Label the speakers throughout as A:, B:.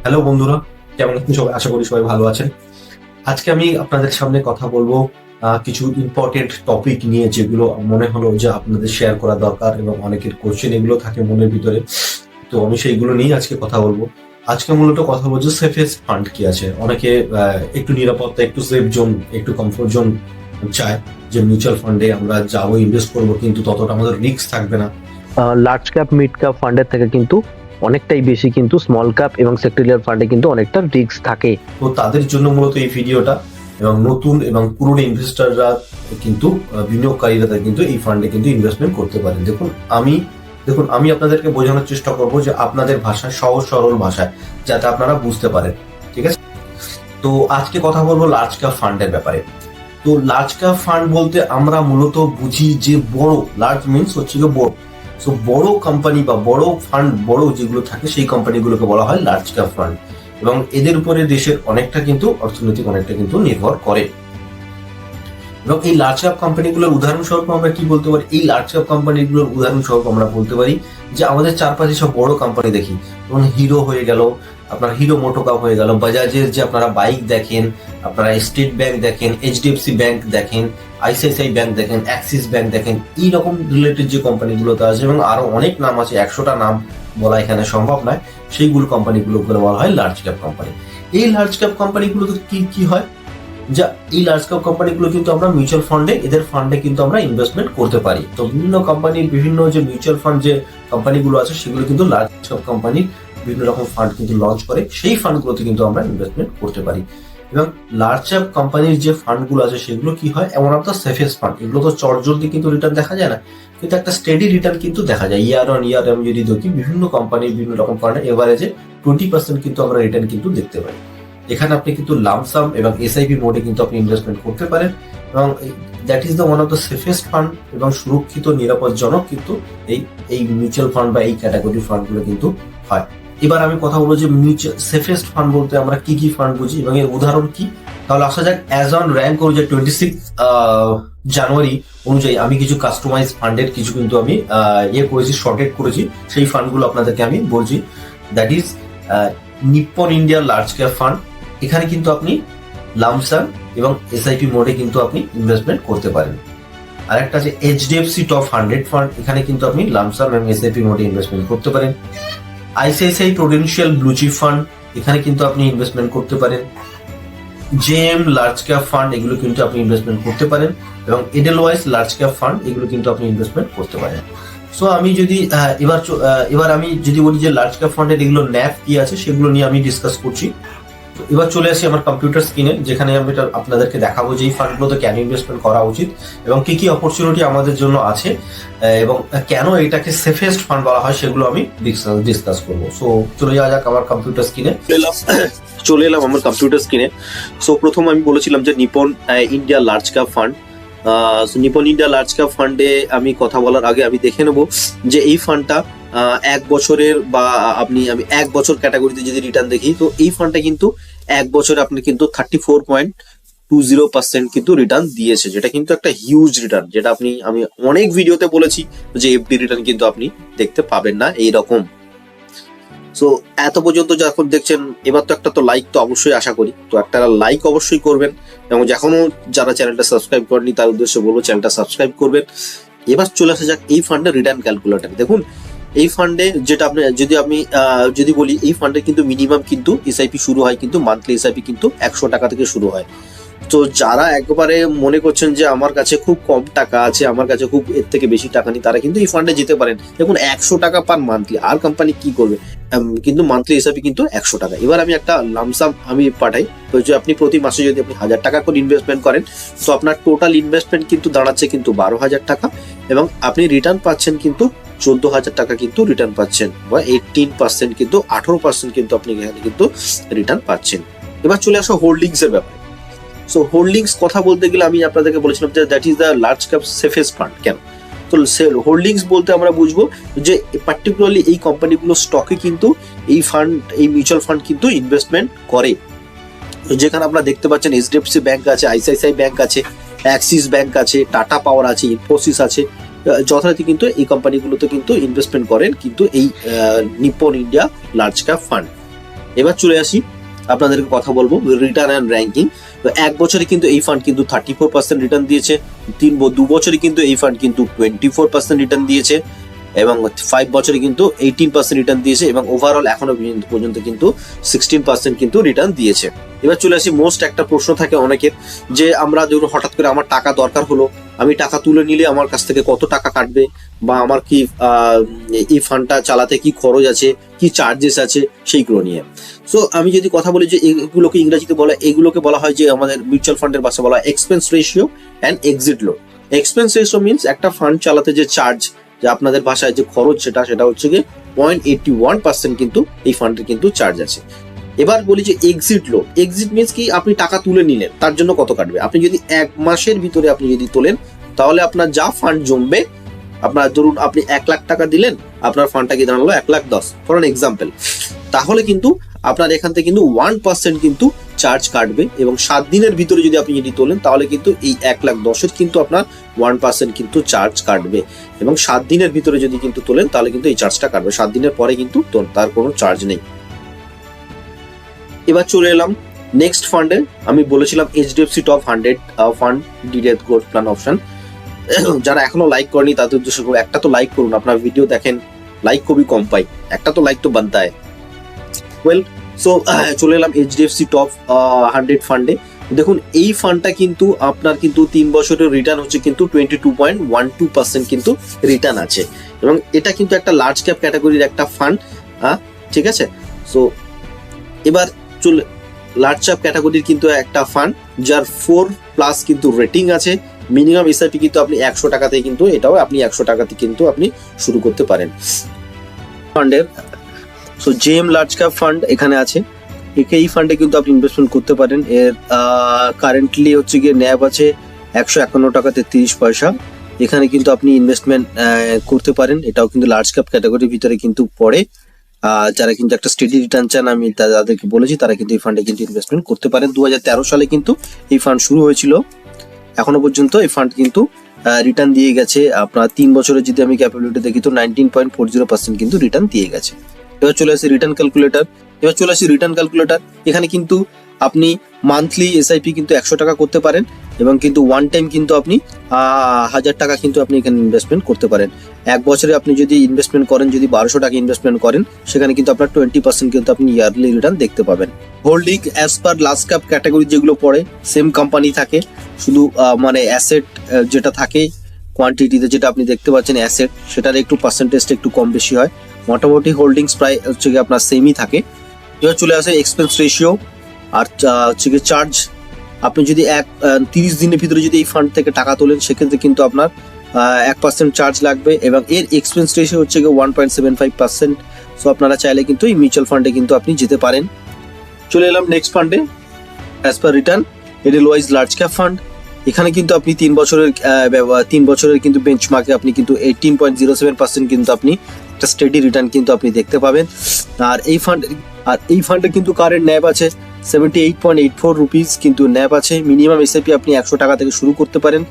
A: Hello বন্ধুরা, কেমন আছেন সবাই? আশা করি সবাই ভালো আছেন। আজকে আমি আপনাদের সামনে কথা বলবো কিছু ইম্পর্টেন্ট টপিক নিয়ে, যেগুলো মনে হলো যে আপনাদের শেয়ার করা দরকার এবং অনেকের কোশ্চেন এগুলো থাকে মনের ভিতরে। তো আমি সেইগুলো নিয়ে আজকে কথা বলবো। আজকে মূলত কথা বলছি সেফেস্ট ফান্ড কি আছে। অনেকে একটু নিরাপত্তা, একটু সেফ জোন, একটু কমফোর্ট জোন চায়, যে মিউচুয়াল ফান্ডে আমরা যাবো, ইনভেস্ট করবো, কিন্তু ততটা আমাদের রিস্ক থাকবে না।
B: লার্জ ক্যাপ মিড ক্যাপ ফান্ডের থেকে কিন্তু অনেকটাই বেশি কিন্তু স্মল ক্যাপ এবং সেক্টরিয়াল ফান্ডে কিন্তু অনেকটা রিস্ক থাকে।
A: তো তাদের জন্য মূলত এই ভিডিওটা, এবং নতুন এবং পুরনো ইনভেস্টররা কিন্তু বিনিয়োগকারীরা কিন্তু এই ফান্ডে কিন্তু ইনভেস্টমেন্ট করতে পারেন। দেখুন আমি আপনাদেরকে বোঝানোর চেষ্টা করব যে আপনাদের ভাষায়, সহজ সরল ভাষায়, যাতে আপনারা বুঝতে পারেন। ঠিক আছে? তো আজকে কথা বলবো লার্জ ক্যাপ ফান্ডের ব্যাপারে। তো লার্জ ক্যাপ ফান্ড বলতে আমরা মূলত বুঝি যে বড়, লার্জ মিনস হচ্ছে গিয়ে বড়। সো বড় কোম্পানি বা বড় ফান্ড, বড় যেগুলো থাকে সেই কোম্পানিগুলোকে বলা হয় লার্জ ক্যাপ ফান্ড, এবং এদের উপরে দেশের অনেকটা কিন্তু অর্থনৈতিক অনেকটা কিন্তু নির্ভর করে। এবং এই লার্জ ক্যাপ কোম্পানিগুলোর উদাহরণস্বরূপ আমরা কি বলতে পারি? এই লার্জ ক্যাপ কোম্পানিগুলোর উদাহরণস্বরূপ আমরা বলতে পারি যে আমাদের চারপাশে সব বড় কোম্পানি দেখি, যেমন হিরো হয়ে গেল, আপনার হিরো মোটোকাপ হয়ে গেল, বাজাজের যে আপনারা বাইক দেখেন, আপনারা স্টেট ব্যাংক দেখেন, এইচডিএফসি ব্যাংক দেখেন, আইসিআইসিআই ব্যাংক দেখেন, অ্যাক্সিস ব্যাংক দেখেন, এইরকম রিলেটেড যে কোম্পানিগুলোতে আছে, এবং আরো অনেক নাম আছে, 100টা নাম বলা এখানে সম্ভব নয়, সেইগুলো কোম্পানিগুলোকে বলা হয় লার্জ ক্যাপ কোম্পানি। এই লার্জ ক্যাপ কোম্পানিগুলোতে কি কি হয়, যা এই লার্জ ক্যাপ কোম্পানিগুলো কিন্তু আমরা মিউচুয়াল ফান্ডে, এদের ফান্ডে কিন্তু আমরা ইনভেস্টমেন্ট করতে পারি। তো বিভিন্ন কোম্পানির বিভিন্ন যে মিউচুয়াল ফান্ড যে কোম্পানিগুলো আছে, সেগুলো কিন্তু লার্জ ক্যাপ কোম্পানির বিভিন্ন রকম ফান্ড কিন্তু লঞ্চ করে, সেই ফান্ডগুলোতে কিন্তু আমরা ইনভেস্টমেন্ট করতে পারি। এবং লার্জ ক্যাপ কোম্পানির যে ফান্ডগুলো আছে, সেগুলো কি হয়, এমন একটা সেফেস্ট ফান্ড। এগুলো তো চটজলদি কিন্তু রিটার্ন দেখা যায় না, কিন্তু একটা স্টেডি রিটার্ন কিন্তু দেখা যায়। ইয়ার অন ইয়ার আমি যদি দেখি, বিভিন্ন কোম্পানির বিভিন্ন রকম ফান্ডে এভারেজে 20% কিন্তু আমরা রিটার্ন কিন্তু দেখতে পাই। এখানে আপনি কিন্তু লামসাম এবং এসআইপি মোডে কিন্তু আপনি ইনভেস্টমেন্ট করতে পারেন, এবং that is the one of the safest fund, এবং সুরক্ষিত, নিরাপদজনক কিন্তু এই মিউচুয়াল ফান্ড বা এই ক্যাটাগরি ফান্ডগুলো কিন্তু হয়। এবার আমি কথা বলবো যে সেফেস্ট ফান্ড বলতে আমরা কি কি ফান্ড বুঝি এবং এর উদাহরণ কি। তাহলে আসা যাক, অ্যাজ অন র্যাঙ্ক অনুযায়ী 26 জানুয়ারি অনুযায়ী আমি কিছু কাস্টমাইজ ফান্ডের কিছু কিন্তু আমি করেছি, শর্টেড করেছি। সেই ফান্ডগুলো আপনাদেরকে আমি বলছি। That is Nippon India large cap fund. এখানে কিন্তু আপনি লামসাম এবং এসআইপি মোডে কিন্তু আপনি ইনভেস্টমেন্ট করতে পারেন। আরেকটা আছে এইচডিএফসি টপ 100 ফান্ড। এখানে কিন্তু আপনি লামসাম এবং এসআইপি মোডে ইনভেস্টমেন্ট করতে পারেন। ICICI Prudential blue chip fund, এখানে কিন্তু আপনি ইনভেস্টমেন্ট করতে পারেন। জেএম লার্জ ক্যাপ ফান্ড, এগুলো কিন্তু আপনি ইনভেস্টমেন্ট করতে পারেন, এবং এডেলওয়াইজ লার্জ ক্যাপ ফান্ড, এগুলো কিন্তু আপনি ইনভেস্টমেন্ট করতে পারেন। সো আমি যদি এবার আমি যদি বলি যে লার্জ ক্যাপ ফান্ডের এগুলো ন্যাভ কি আছে, সেগুলো নিয়ে আমি ডিসকাস করছি। এবার চলে আসি আমার কম্পিউটার স্ক্রিনে, যেখানে আমি আপনাদেরকে দেখাবো যে এই ফান্ডগুলোতে কেন ইনভেস্টমেন্ট করা উচিত এবং কি কি অপরচুনিটি আমাদের জন্য আছে, এবং কেন এটাকে সেফেস্ট ফান্ড বলা হয়, সেগুলো আমি ডিসকাস করবো। সো চলে যাওয়া যাক আমার কম্পিউটার স্ক্রিনে। চলে এলাম আমার কম্পিউটার স্ক্রিনে। সো প্রথম আমি বলেছিলাম যে Nipon India large cap fund. Nipon India large cap ফান্ডে আমি কথা বলার আগে আমি দেখে নেবো যে এই ফান্ডটা 1 বছরের বা আমি 1 বছর ক্যাটাগরিতে যদি রিটার্ন দেখি, তো এই ফান্ডটা কিন্তু 1 বছরে আপনি কিন্তু 34.20% কিন্তু রিটার্ন দিয়েছে, যেটা কিন্তু একটা হিউজ রিটার্ন, যেটা আমি অনেক ভিডিওতে বলেছি যে এফডি রিটার্ন কিন্তু আপনি দেখতে পাবেন না এইরকম। সো এত পর্যন্ত যখন দেখছেন, এবার তো একটা তো লাইক তো অবশ্যই আশা করি, তো একটা লাইক অবশ্যই করবেন, এবং এখনো যারা চ্যানেলটা সাবস্ক্রাইব করেনি তার উদ্দেশ্যে বলবো চ্যানেলটা সাবস্ক্রাইব করবেন। এবার চলে আসা যাক এই ফান্ডের রিটার্ন ক্যালকুলেটর। দেখুন, এই ফান্ডে যেটা আপনি যদি বলি, এই ফান্ডে কিন্তু মিনিমাম কিন্তু এসআইপি শুরু হয়, কিন্তু মান্থলি এসআইপি কিন্তু 100 টাকা থেকে শুরু হয়। তো যারা একবারে মনে করছেন যে আমার কাছে খুব কম টাকা আছে, আমার কাছে খুব এর থেকে বেশি টাকা নেই, তারা কিন্তু এই ফান্ডে যেতে পারেন। দেখুন, 100 টাকা পার মান্থলি, আর কোম্পানি কি করবে, কিন্তু মান্থলি হিসাবে কিন্তু 100 টাকা। এবার আমি একটা লামসাম আমি পাঠাই, তো যে আপনি প্রতি মাসে যদি আপনি 1000 টাকা করে ইনভেস্টমেন্ট করেন, তো আপনার টোটাল ইনভেস্টমেন্ট কিন্তু দাঁড়াচ্ছে কিন্তু 12,000 টাকা, এবং আপনি রিটার্ন পাচ্ছেন কিন্তু 14,000 টাকা কিন্তু রিটার্ন পাচ্ছেন, বা 18% কিন্তু 18% কিন্তু আপনি এখানে কিন্তু রিটার্ন পাচ্ছেন। এবার চলে আসো হোল্ডিংস এর ব্যাপারে। সো হোল্ডিংস কথা বলতে গেলে আমি আপনাদেরকে বলেছিলাম যে that is the large cap safest fund. কেন? তো হোল্ডিংস বলতে আমরা বুঝবো যে পার্টিকুলারলি এই কোম্পানিগুলো স্টকে কিন্তু এই মিউচুয়াল ফান্ড কিন্তু ইনভেস্টমেন্ট করে। যেখানে আপনারা দেখতে পাচ্ছেন এইচডিএফসি ব্যাংক আছে, আইসিআইসিআই ব্যাংক আছে, অ্যাক্সিস ব্যাংক আছে, টাটা পাওয়ার আছে, ইনফোসিস আছে, যথারীতি কিন্তু এই কোম্পানিগুলোতে কিন্তু ইনভেস্টমেন্ট করেন কিন্তু এই Nippon India large cap fund. এবার চলে আসি আপনাদেরকে কথা বলবো রিটার্ন অ্যান্ড র্যাঙ্কিং। তো 1 বছরে কিন্তু এই ফান্ড কিন্তু 34% রিটার্ন দিয়েছে, 2 বছরে কিন্তু এই ফান্ড কিন্তু 24% রিটার্ন দিয়েছে, এবং 5 বছরে কিন্তু 18% রিটার্ন দিয়েছে, এবং ওভারঅল এখনো পর্যন্ত কিন্তু 16% কিন্তু রিটার্ন দিয়েছে। এবার চলে আসি মোস্ট একটা প্রশ্ন থাকে অনেকের, যে আমরা ধরুন হঠাৎ করে আমার টাকা দরকার হলো, আমি টাকা তুলে নিলে আমার কাছ থেকে কত টাকা কাটবে, বা আমার কি এই ফান্ডটা চালাতে কি খরচ আছে, কি চার্জেস আছে, সেইগুলো নিয়ে। সো আমি যদি কথা বলি যে এগুলোকে ইংরেজিতে এগুলোকে বলা হয় যে আমাদের মিউচুয়াল ফান্ডের ভাষায় বলা হয় expense ratio and exit load. Expense ratio means একটা ফান্ড চালাতে যে চার্জ, যে আপনাদের ভাষায় যে খরচ, সেটা হচ্ছে গিয়ে 0.81% কিন্তু এই ফান্ডের কিন্তু চার্জ আছে। এবার বলি যে এক্সিট লোড। এক্সিট মিনস কি, আপনি টাকা তুলে নিলেন তার জন্য কত কাটবে। আপনি যদি 1 মাসের ভিতরে আপনি যদি তোলেন, তাহলে আপনার যা ফান্ড জমবে, আপনার ধরুন আপনি 1 লাখ টাকা দিলেন, আপনার ফান্ডটা কি দাঁড়ালো 1,10,000 ফর অ্যান এক্সাম্পল, তাহলে কিন্তু আপনার এখান থেকে কিন্তু 1% কিন্তু চার্জ কাটবে, এবং 7 দিনের ভিতরে যদি আপনি তোলেন, তাহলে কিন্তু এই 1,10,000 কিন্তু আপনার 1% কিন্তু চার্জ কাটবে, এবং 7 দিনের ভিতরে যদি কিন্তু তোলেন, তাহলে কিন্তু এই চার্জটা কাটবে। 7 দিনের পরে কিন্তু তার কোনো চার্জ নেই। এবার চলে এলাম নেক্সট ফান্ডে। আমি বলেছিলাম HDFC top 100 fund direct growth plan option. যারা এখনো লাইক করেনি তাদের উদ্দেশ্যে একটা তো লাইক করুন, আপনার ভিডিও দেখেন, লাইক খুবই কম পাই, একটা তো লাইক তো বানতা হয়। ওয়েল, সো চলে এলাম এইচডিএফসি টপ 100 ফান্ডে। দেখুন এই ফান্ডটা কিন্তু আপনার কিন্তু 3 বছরের রিটার্ন হচ্ছে কিন্তু 22.12% কিন্তু রিটার্ন আছে, এবং এটা কিন্তু একটা লার্জ ক্যাপ ক্যাটাগরির একটা ফান্ড, ঠিক আছে। সো এবার চলে লার্জ ক্যাপ ক্যাটাগরির কিন্তু একটা ফান্ড যার 4+ কিন্তু রেটিং আছে। মিনিমাম এসআইপি কিন্তু আপনি 100 টাকাতে কিন্তু এটাও আপনি 100 টাকাতে কিন্তু আপনি শুরু করতে পারেন ফান্ডের। So JM large cap fund এখানে আছে, এই ফান্ডে কিন্তু আপনি ইনভেস্টমেন্ট করতে পারেন। এর কারেন্টলি হচ্ছে গিয়ে ন্যাব আছে 151 টাকা 33 পয়সা। এখানে কিন্তু আপনি ইনভেস্টমেন্ট করতে পারেন, এটাও কিন্তু লার্জ ক্যাপ ক্যাটাগরির ভিতরে কিন্তু পড়ে। যারা কিন্তু একটা স্টেডি রিটার্ন চান, আমি তাদেরকে বলেছি তারা কিন্তু এই ফান্ডে কিন্তু ইনভেস্টমেন্ট করতে পারেন। 2013 সালে কিন্তু এই ফান্ড শুরু হয়েছিল, এখনো পর্যন্ত এই ফান্ড কিন্তু রিটার্ন দিয়ে গেছে। আপনার 3 বছরে যদি আমি ক্যাপাবিলিটি দেখি তো 19.40% কিন্তু রিটার্ন দিয়ে গেছে। এবার চলে আসি রিটার্ন ক্যালকুলেটর। এখানে কিন্তু আপনি মান্থলি এসআইপি কিন্তু 100 টাকা করতে পারেন, এবং কিন্তু ওয়ান টাইম কিন্তু আপনি 1000 টাকা কিন্তু আপনি এখানে ইনভেস্টমেন্ট করতে পারেন। 1 বছরে আপনি যদি ইনভেস্টমেন্ট করেন, যদি 1200 টাকা ইনভেস্টমেন্ট করেন, সেখানে কিন্তু আপনার 20% কিন্তু আপনি ইয়ারলি রিটার্ন দেখতে পাবেন। Holding as per large cap category যেগুলো পড়ে, সেম কোম্পানি থাকে, শুধু মানে অ্যাসেট যেটা থাকে কোয়ান্টিটিতে, যেটা আপনি দেখতে পাচ্ছেন অ্যাসেট, সেটার একটু পার্সেন্টেজটা একটু কম বেশি হয়। মোটামুটি হোল্ডিংস প্রায় হচ্ছে গিয়ে আপনার সেমই থাকে। এবার চলে আসে এক্সপেন্স রেশিও আর হচ্ছে গিয়ে চার্জ। আপনি যদি 30 দিনের ভিতরে যদি এই ফান্ড থেকে টাকা তোলেন, সেক্ষেত্রে কিন্তু আপনার 1% চার্জ লাগবে, এবং এর এক্সপেন্স রেশিও হচ্ছে গিয়ে 1.75%। সো আপনারা চাইলে কিন্তু এই মিউচুয়াল ফান্ডে কিন্তু আপনি যেতে পারেন। চলে এলাম নেক্সট ফান্ডে। As per return, এডেলওয়াইজ large cap fund. এখানে কিন্তু আপনি 3 বছরের কিন্তু বেঞ্চমার্কে আপনি কিন্তু 18.07% কিন্তু আপনি একটা স্টেডি রিটার্ন কিন্তু আপনি দেখতে পাবেন। আর এই ফান্ডে কিন্তু কারেন্ট ন্যাব আছে 78.84 রুপিস কিন্তু ন্যাব আছে। মিনিমাম এসআইপি আপনি 100 টাকা থেকে শুরু করতে পারেন।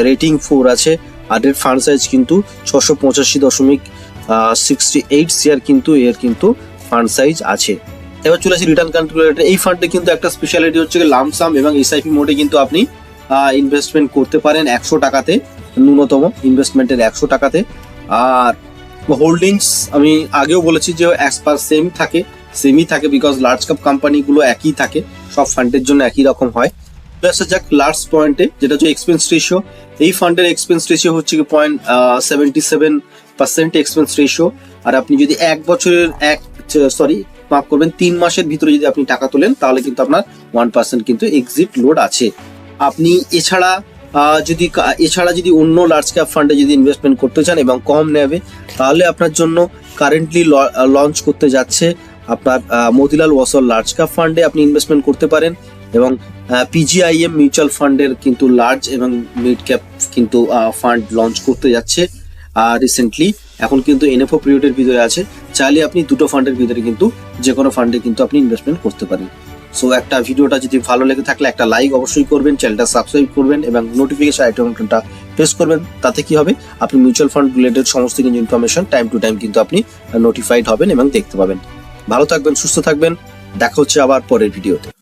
A: রেটিং 4 আছে, আর এর ফান্ড সাইজ কিন্তু 685.68 শেয়ার কিন্তু এর কিন্তু ফান্ড সাইজ আছে। এবার চলে আসি রিটার্ন ক্যালকুলেটর। এই ফান্ডে কিন্তু একটা স্পেশালিটি হচ্ছে লামসাম এবং এসআইপি মোডে কিন্তু আপনি ইনভেস্টমেন্ট করতে পারেন 100 টাকাতে, ন্যূনতম ইনভেস্টমেন্টের 100 টাকাতে। আর হোল্ডিংস আমি আগেও বলেছি যে অ্যাজ পার সেমই থাকে, বিকজ লার্জ ক্যাপ কোম্পানিগুলো একই থাকে, সব ফান্ডের জন্য একই রকম হয়। আসা যাক লাস্ট পয়েন্টে, যেটা হচ্ছে এক্সপেন্স রেশিও। এই ফান্ডের এক্সপেন্স রেশিও হচ্ছে 0.77% এক্সপেন্স রেশিও। আর আপনি যদি 3 মাসের ভিতরে যদি আপনি টাকা তোলেন, তাহলে কিন্তু আপনার 1% কিন্তু এক্সিট লোড আছে। আপনি এছাড়া যদি অন্য লার্জ ক্যাপ ফান্ডে যদি ইনভেস্টমেন্ট করতে চান এবং কম নেবে, তাহলে আপনার জন্য কারেন্টলি লঞ্চ করতে যাচ্ছে আপনার মতিলাল ওয়াসল লার্জ ক্যাপ ফান্ডে আপনি ইনভেস্টমেন্ট করতে পারেন, এবং পিজিআইএম মিউচুয়াল ফান্ডের কিন্তু লার্জ এবং মিড ক্যাপ কিন্তু ফান্ড লঞ্চ করতে যাচ্ছে রিসেন্টলি। এখন কিন্তু এনএফও পিরিয়ডের ভিতরে আছে, চাইলে আপনি দুটো ফান্ডের ভিতরে কিন্তু যে কোনো ফান্ডে কিন্তু আপনি ইনভেস্টমেন্ট করতে পারেন। সো একটা ভিডিওটা যদি ভালো লেগে থাকলে একটা লাইক অবশ্যই করবেন, চ্যানেলটা সাবস্ক্রাইব করবেন এবং নোটিফিকেশন আইকনটা প্রেস করবেন। তাতে কি হবে, আপনি মিউচুয়াল ফান্ড রিলেটেড সমস্ত কিছু ইনফরমেশন টাইম টু টাইম কিন্তু আপনি নোটিফাইড হবেন এবং দেখতে পাবেন। ভালো থাকবেন, সুস্থ থাকবেন,
C: দেখা হচ্ছে আবার পরের ভিডিওতে।